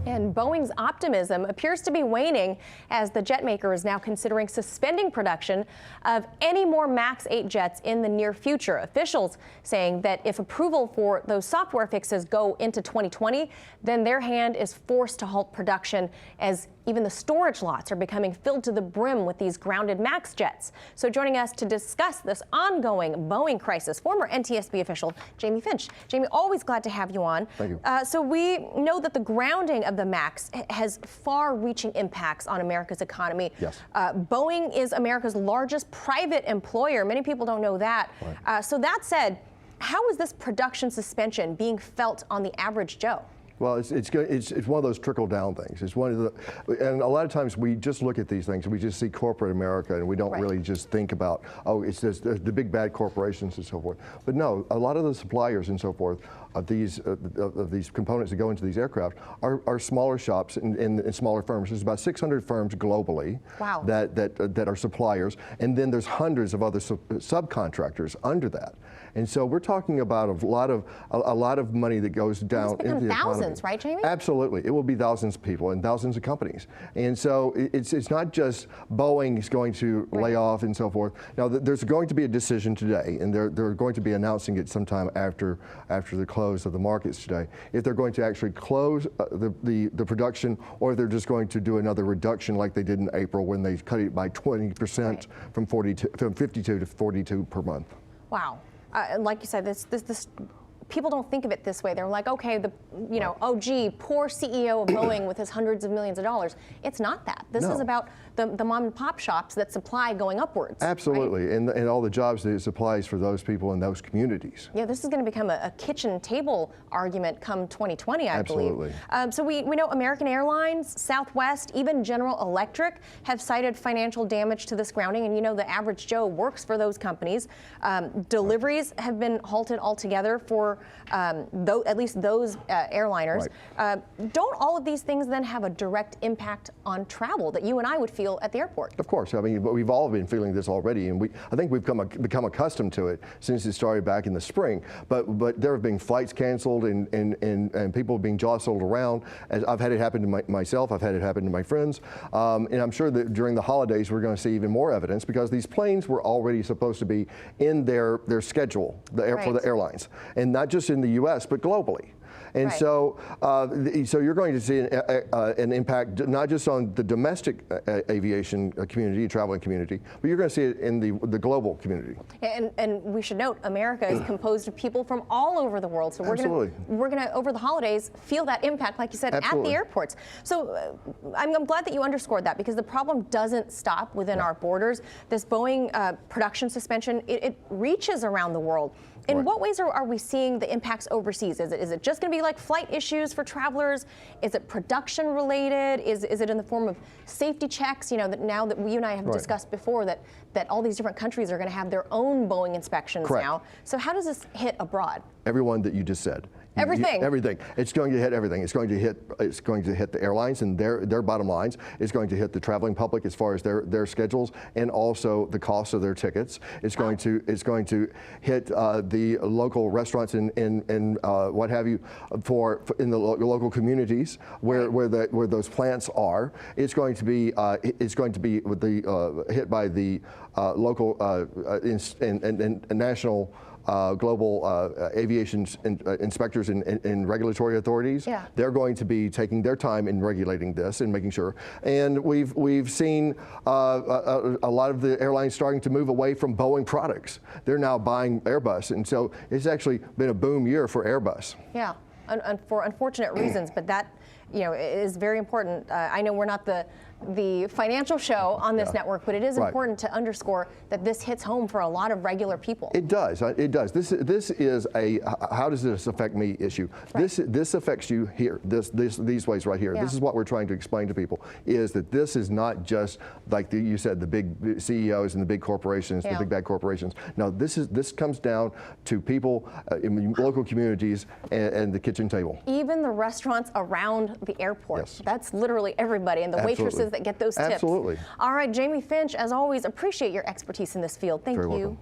And Boeing's optimism appears to be waning as the jet maker is now considering suspending production of any more MAX 8 jets in the near future. Officials saying that if approval for those software fixes go into 2020, then their hand is forced to halt production as even the storage lots are becoming filled to the brim with these grounded MAX jets. So joining us to discuss this ongoing Boeing crisis, former NTSB official Jamie Finch. Jamie, always glad to have you on. Thank you. So we know that the grounding of the MAX has far-reaching impacts on America's economy. Yes. Boeing is America's largest private employer. Many people don't know that. Right. So that said, how is this production suspension being felt on the average Joe? Well, it's one of those trickle-down things. It's one of the, and a lot of times we just look at these things and we just see corporate America and we don't really just think about, oh, it's just the big bad corporations and so forth. But no, a lot of the suppliers and so forth of these components that go into these aircraft are smaller shops and smaller firms. There's about 600 firms globally that are suppliers, and then there's hundreds of other subcontractors under that. And so we're talking about a lot of money that goes down into the economy. Thousands, right, Jamie? Absolutely, it will be thousands of people and thousands of companies. And so it's not just Boeing is going to lay off and so forth. Now there's going to be a decision today, and they're going to be announcing it sometime after the close of the markets today, if they're going to actually close the production, or if they're just going to do another reduction like they did in April when they cut it by 20% from 52 to 42 per month. Wow. Like you said, this people don't think of it this way. They're like, okay, oh gee, poor CEO of Boeing with his hundreds of millions of dollars. It's not that. This is about the mom and pop shops that supply going upwards. Absolutely, right? and all the jobs that it supplies for those people in those communities. Yeah, this is going to become a kitchen table argument come 2020, I Absolutely. believe. So we know American Airlines, Southwest, even General Electric have cited financial damage to this grounding, and you know the average Joe works for those companies. Deliveries have been halted altogether for at least those airliners. Don't all of these things then have a direct impact on travel that you and I would feel at the airport? Of course. I mean, we've all been feeling this already, and I think we've become accustomed to it since it started back in the spring. But there have been flights canceled and people being jostled around. As I've had it happen to myself, I've had it happen to my friends, and I'm sure that during the holidays we're going to see even more evidence because these planes were already supposed to be in their schedule for the airlines, and not just in the U.S. but globally. And so you're going to see an impact not just on the domestic aviation community, traveling community, but you're going to see it in the global community. And we should note, America is composed of people from all over the world. So we're going to over the holidays feel that impact, like you said, at the airports. So I'm glad that you underscored that because the problem doesn't stop within our borders. This Boeing production suspension, it reaches around the world. In what ways are we seeing the impacts overseas? Is it just going to be like flight issues for travelers? Is it production related? Is it in the form of safety checks? You know, that now that you and I have discussed before that all these different countries are going to have their own Boeing inspections now. So how does this hit abroad? Everyone that you just said. Everything. Everything. It's going to hit everything. It's going to hit the airlines and their bottom lines. It's going to hit the traveling public as far as their schedules and also the cost of their tickets. It's going to hit the local restaurants and what have you in the local communities where those plants are. It's going to be with hit by the local and national global aviation inspectors and regulatory authorities. They're going to be taking their time in regulating this and making sure. And we've seen a lot of the airlines starting to move away from Boeing products. They're now buying Airbus, and so it's actually been a boom year for Airbus. Yeah, for unfortunate reasons, but that is very important. I know we're not the financial show on this network, but it is important to underscore that this hits home for a lot of regular people. It does. It does. This is a how does this affect me issue. This affects you here. These ways right here. This is what we're trying to explain to people, is that this is not just like you said, the big CEOs and the big corporations, the big bad corporations. No, this comes down to people in local communities and the kitchen table. Even the restaurants around the airport. That's literally everybody, and the waitresses that get those tips. Absolutely. All right, Jamie Finch, as always, appreciate your expertise in this field. Thank you. Very welcome.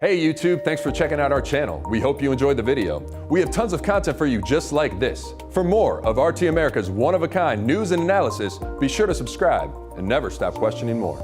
Hey YouTube, thanks for checking out our channel. We hope you enjoyed the video. We have tons of content for you just like this. For more of RT America's one-of-a-kind news and analysis, be sure to subscribe and never stop questioning more.